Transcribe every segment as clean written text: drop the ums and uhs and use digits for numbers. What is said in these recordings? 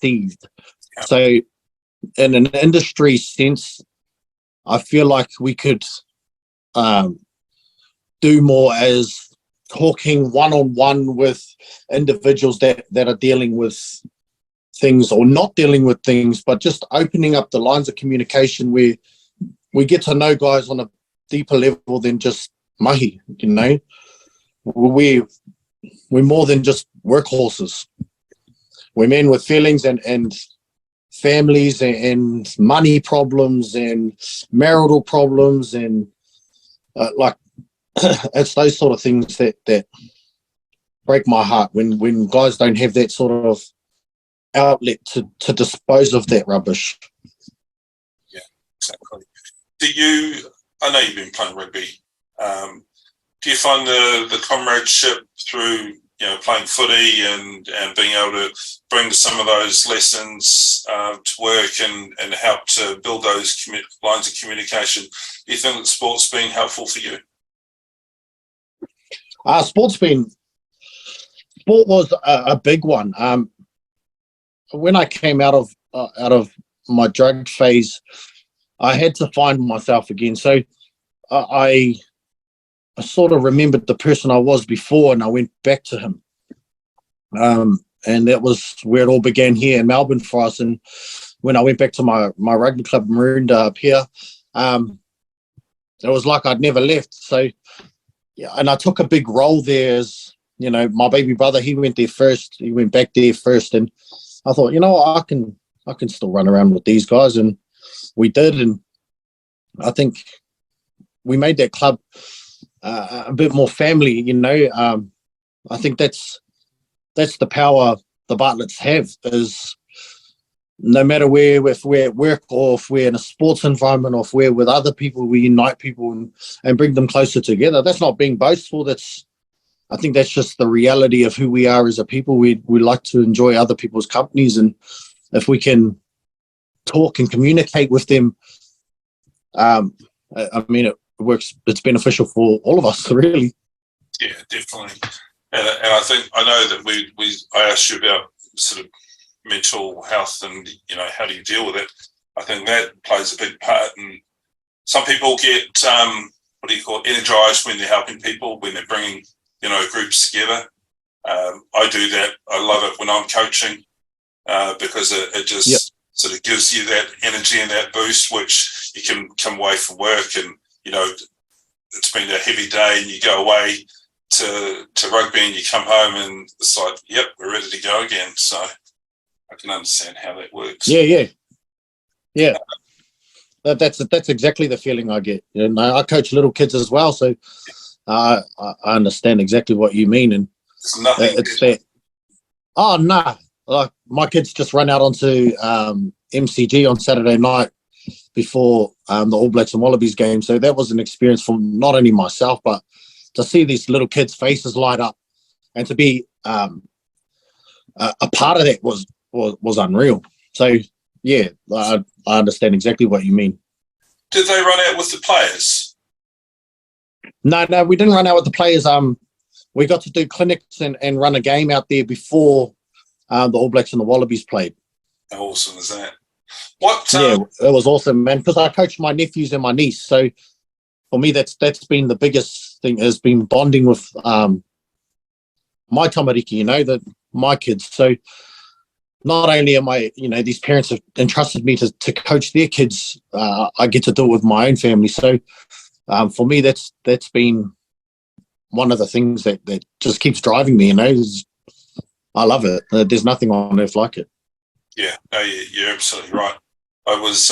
perceived. So in an industry sense, I feel like we could do more as talking one-on-one with individuals that are dealing with things or not dealing with things, but just opening up the lines of communication where we get to know guys on a deeper level than just mahi, you know. We're more than just workhorses. We're men with feelings and families and money problems and marital problems and it's those sort of things that break my heart when guys don't have that sort of outlet to dispose of that rubbish. Yeah, exactly. I know you've been playing rugby. Do you find the comradeship through, you know, playing footy and being able to bring some of those lessons to work and help to build those lines of communication? Do you think that sport's been helpful for you? Sport was a big one. When I came out of my drug phase, I had to find myself again. So I sort of remembered the person I was before, and I went back to him. And that was where it all began here in Melbourne for us. And when I went back to my rugby club, Maroondah up here, it was like I'd never left. So yeah, and I took a big role there as, you know, my baby brother, he went there first. He went back there first. And I thought, you know, I can still run around with these guys. And we did. And I think we made that club a bit more family, you know. I think that's the power the Bartletts have, is no matter if we're at work or if we're in a sports environment or if we're with other people, we unite people and bring them closer together. That's not being boastful. I think that's just the reality of who we are as a people. We like to enjoy other people's companies, and if we can talk and communicate with them, I mean, it works. It's beneficial for all of us, really. Yeah, definitely. And I know that I asked you about sort of mental health and, you know, how do you deal with it? I think that plays a big part. And some people get energized when they're helping people, when they're bringing, you know, groups together. I do that. I love it when I'm coaching because it just sort of gives you that energy and that boost, which you can come away from work and, you know, it's been a heavy day and you go away to rugby and you come home and it's like, yep, we're ready to go again. So I can understand how that works. Yeah. That's exactly the feeling I get. And I coach little kids as well, so I understand exactly what you mean. And it's that. Oh no! Like my kids just run out onto MCG on Saturday night before the All Blacks and Wallabies game. So that was an experience for not only myself, but to see these little kids' faces light up and to be a part of that was unreal. So yeah, I understand exactly what you mean. Did they run out with the players? No, we didn't run out with the players. We got to do clinics and run a game out there before the All Blacks and the Wallabies played. How awesome is that? Yeah, it was awesome, man, because I coached my nephews and my niece. So for me, that's been the biggest thing, has been bonding with my tamariki, you know, my kids. So not only am I, you know, these parents have entrusted me to coach their kids, I get to do it with my own family. So for me, that's been one of the things that just keeps driving me, you know. I love it. There's nothing on earth like it. Yeah, no, you're absolutely right. I was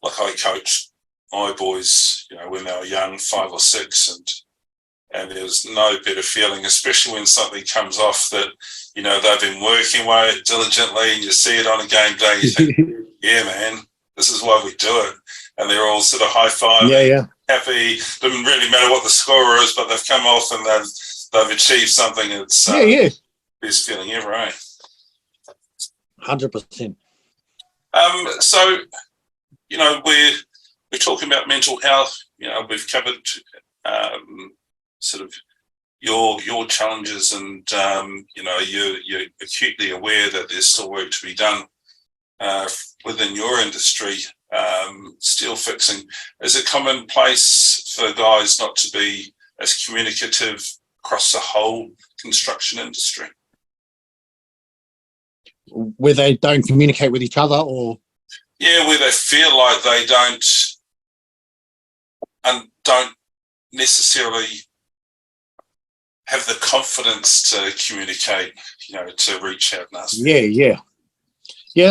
like I coached my boys, you know, when they were young, 5 or 6, and there's no better feeling, especially when something comes off that, you know, they've been working away diligently and you see it on a game day, you think, yeah, man, this is why we do it. And they're all sort of high-fiving, happy. Doesn't really matter what the score is, but they've come off and they've achieved something. It's best feeling ever, eh? 100%. So, you know, we're talking about mental health. You know, we've covered sort of your challenges, and you're acutely aware that there's still work to be done within your industry. Steel fixing, is it commonplace for guys not to be as communicative across the whole construction industry? Where they don't communicate with each other, or where they feel like they don't necessarily have the confidence to communicate, to reach out and ask. Yeah.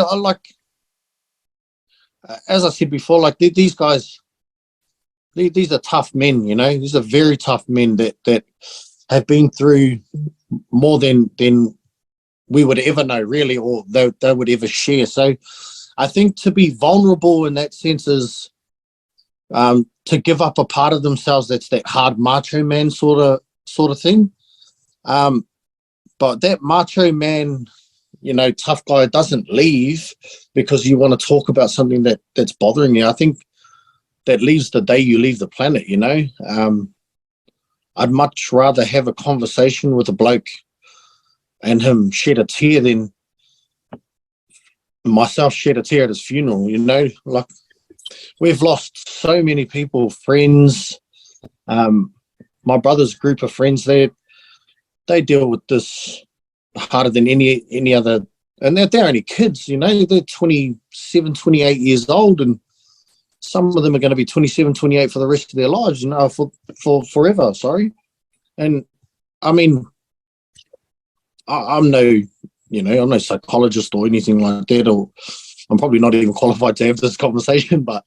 I like, as I said before, like these guys, these are tough men. These are very tough men that have been through more than we would ever know, really, or they would ever share. So I think to be vulnerable in that sense is to give up a part of themselves. That's that hard macho man sort of thing. But that macho man, tough guy doesn't leave because you want to talk about something that's bothering you. I think that leaves the day you leave the planet. I'd much rather have a conversation with a bloke and him shed a tear than myself shed a tear at his funeral. Like, we've lost so many people, friends. My brother's group of friends, they deal with this harder than any other, and they're only kids. They're 27, 28 years old, and some of them are going to be 27, 28 for the rest of their lives, for forever. Sorry. And I mean, I'm no psychologist or anything like that, or I'm probably not even qualified to have this conversation, but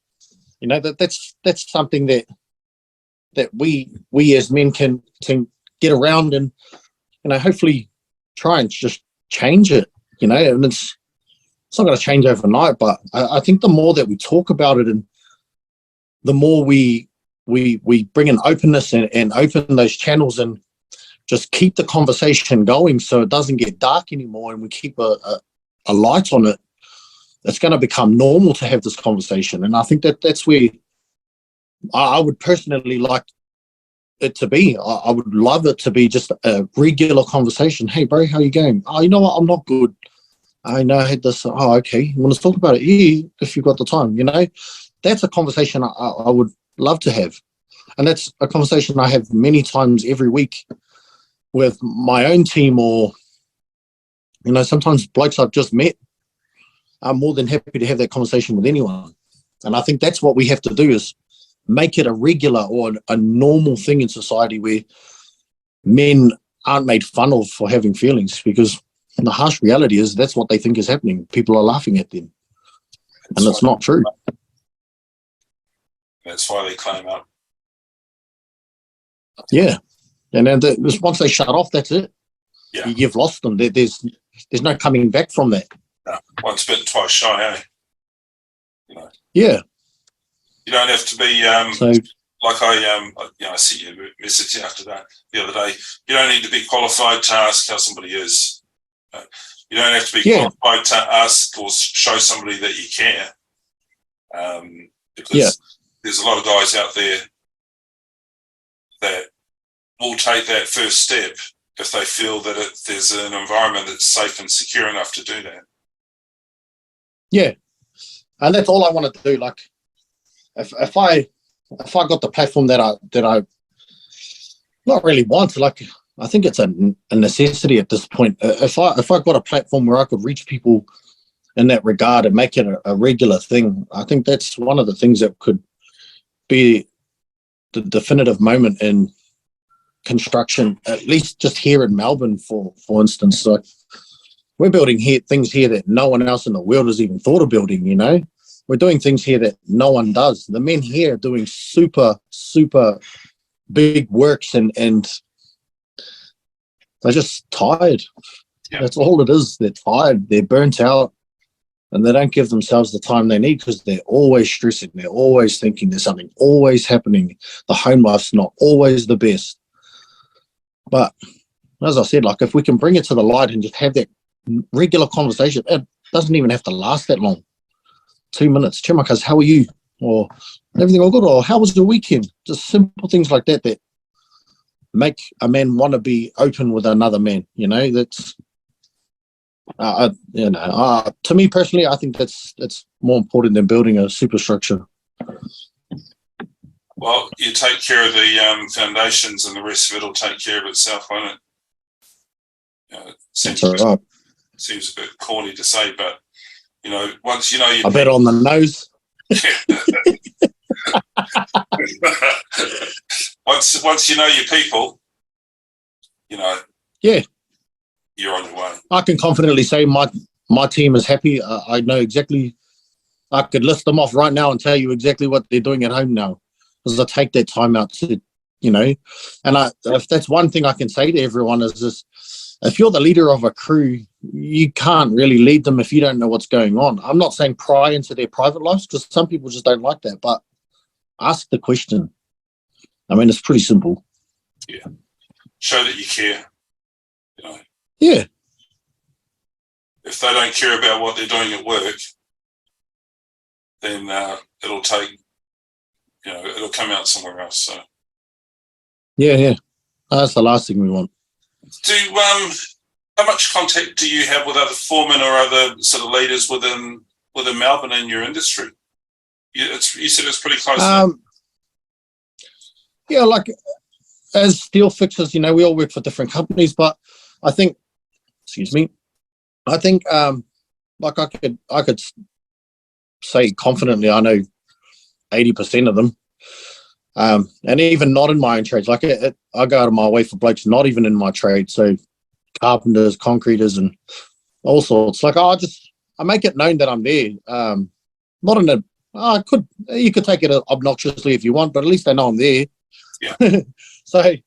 that's something that we as men can get around and hopefully try and just change it. And it's not going to change overnight, but I think the more that we talk about it and the more we bring in openness and open those channels and just keep the conversation going so it doesn't get dark anymore, and we keep a light on it, it's going to become normal to have this conversation. And I think that's where I would personally like it to be. I would love it to be just a regular conversation. Hey, bro, how you going? Oh, you know what? I'm not good. I know I had this. Oh, okay. You want to talk about it? Yeah, if you've got the time. That's a conversation I would love to have. And that's a conversation I have many times every week with my own team, or sometimes blokes I've just met. I'm more than happy to have that conversation with anyone. And I think that's what we have to do, is make it a regular or a normal thing in society where men aren't made fun of for having feelings, because the harsh reality is that's what they think is happening. People are laughing at them, and it's not true. That's why they climb up. Yeah. And then once they shut off, that's it. Yeah. You've lost them. There's no coming back from that. No. Once bitten, twice shy, eh? Yeah. You don't have to be like I see your message after that the other day. You don't need to be qualified to ask how somebody is. You don't have to be qualified to ask or show somebody that you care. Because there's a lot of guys out there that will take that first step if they feel that there's an environment that's safe and secure enough to do that. Yeah, and that's all I want to do. Like, if I got the platform that I not really want, like, I think it's a necessity at this point. If I got a platform where I could reach people in that regard and make it a regular thing, I think that's one of the things that could be the definitive moment in construction, at least just here in Melbourne, for instance. So we're building things here that no one else in the world has even thought of building. We're doing things here that no one does. The men here are doing super big works, and they're just tired. That's all it is. They're tired, they're burnt out, and they don't give themselves the time they need because they're always stressing, they're always thinking there's something always happening. The home life's not always the best. But as I said, like, if we can bring it to the light and just have that regular conversation, it doesn't even have to last that long. 2 minutes. Chemakas, how are you? Or everything all good? Or how was your weekend? Just simple things like that make a man want to be open with another man. You know, that's to me personally, I think that's more important than building a superstructure. Well, you take care of the foundations, and the rest of it will take care of itself, won't it? Seems a bit corny to say, but once you know your I bet on the nose. once you know your people, yeah, you're on your way. I can confidently say my team is happy. I know exactly. I could list them off right now and tell you exactly what they're doing at home now, because I take that time out to, and if that's one thing I can say to everyone is this: if you're the leader of a crew, you can't really lead them if you don't know what's going on. I'm not saying pry into their private lives, because some people just don't like that, but ask the question. I mean, it's pretty simple. Yeah. Show that you care. Yeah. If they don't care about what they're doing at work, then it'll take, it'll come out somewhere else. So. Yeah. That's the last thing we want. How much contact do you have with other foremen or other sort of leaders within Melbourne in your industry? You said it's pretty close. Yeah, like as steel fixers, we all work for different companies, but I think, like I could say confidently, I know 80% of them. And even not in my own trades, like I go out of my way for blokes not even in my trade, so carpenters, concreters, and all sorts. Like I make it known that I'm there. Not in you could take it obnoxiously if you want, but at least they know I'm there. Yeah. So, I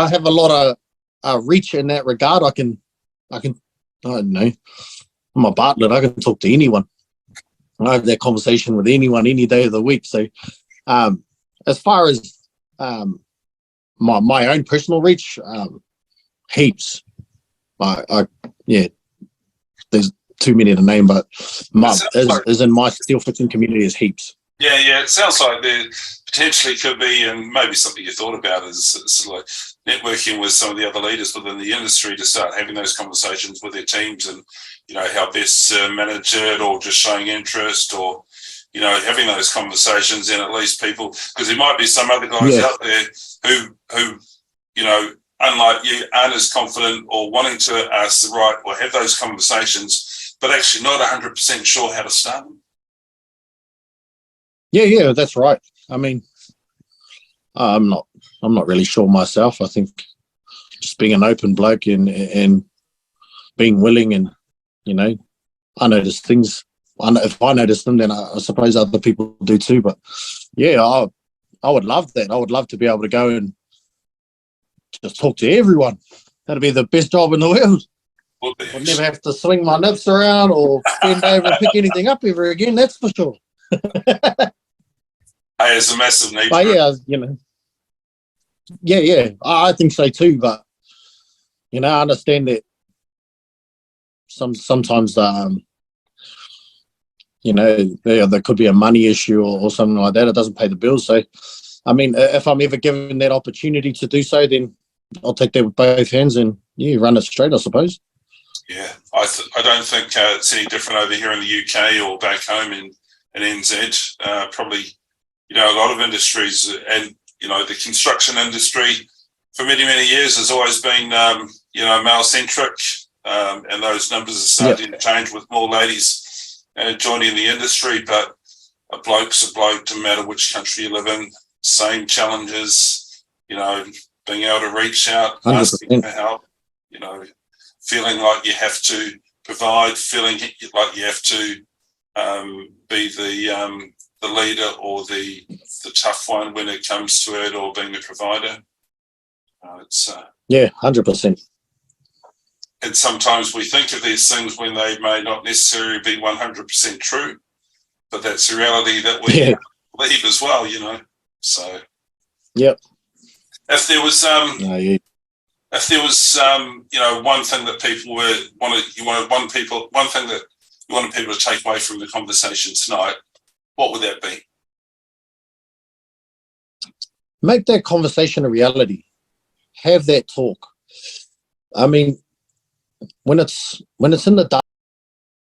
have a lot of reach in that regard. I don't know. I'm a Bartlett. I can talk to anyone. I have that conversation with anyone any day of the week. So, as far as my own personal reach, heaps. There's too many to name, but as in my steel fixing community is heaps. Yeah. It sounds like there potentially could be, and maybe something you thought about is sort of like networking with some of the other leaders within the industry to start having those conversations with their teams, and how best to manage it, or just showing interest, or having those conversations, and at least people, because there might be some other guys out there who unlike you, aren't as confident or wanting to ask the right or have those conversations, but actually not 100% sure how to start them. Yeah, that's right. I mean, I'm not really sure myself. I think just being an open bloke and being willing, and I notice things. If I notice them, then I suppose other people do too. But yeah, I would love that. I would love to be able to go and just talk to everyone. That'd be the best job in the world. I'd never have to swing my nips around or bend over and pick anything up ever again. That's for sure. Hey, it's a massive need. But yeah, I think so too. But I understand that sometimes there could be a money issue or something like that. It doesn't pay the bills. So, I mean, if I'm ever given that opportunity to do so, then I'll take that with both hands and run it straight, I suppose. Yeah, I don't think it's any different over here in the UK or back home in NZ. Probably, a lot of industries, and the construction industry for many, many years has always been male centric, and those numbers are starting to change with more ladies joining the industry. But a bloke's a bloke, no matter which country you live in. Same challenges, being able to reach out, 100%. asking for help, feeling like you have to provide, feeling like you have to be the leader or the tough one when it comes to it, or being a provider. It's 100%. And sometimes we think of these things when they may not necessarily be 100% true, but that's the reality that we believe as well, So, if there was one thing that people one thing that you wanted people to take away from the conversation tonight, what would that be? Make that conversation a reality. have that talk. I mean, when it's in the